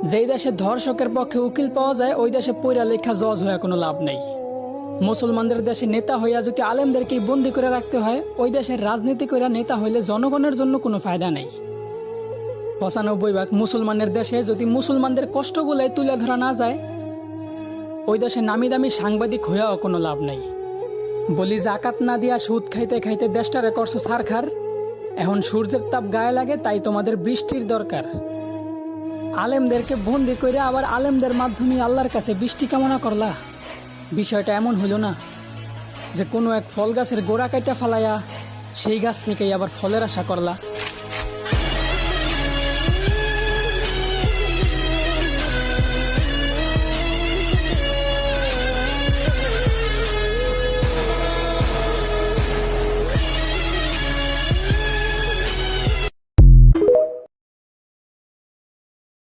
যেই দেশে ধর্ষকের পক্ষে উকিল পাওয়া যায় ওই দেশে পইরা লেখা জজ হয়ে কোনো লাভ নেই। মুসলমানদের দেশে নেতা হইয়া যদি আলেমদেরকেই বন্দি করে রাখতে হয়, ওই দেশের রাজনীতি কইরা নেতা হইলে জনগণের জন্য কোনো ফায়দা নেই। ৯৫% মুসলমানের দেশে যদি মুসলমানদের কষ্টগুলাই তুলে ধরা না যায়, ওই দেশে নামি দামি সাংবাদিক হইয়াও কোনো লাভ নেই। বলি জাকাত না দিয়া সুদ খাইতে খাইতে দেশটারে করছো ছারখার। এখন সূর্যের তাপ গায়ে লাগে, তাই তোমাদের বৃষ্টির দরকার। আলেমদেরকে বন্দি করে আবার আলেমদের মাধ্যমে আল্লাহর কাছে বৃষ্টি কামনা করলা। বিষয়টা এমন হইল না যে কোনো এক ফল গাছের গোড়া কাটা ফালাইয়া সেই গাছ থেকেই আবার ফলের আশা করলা।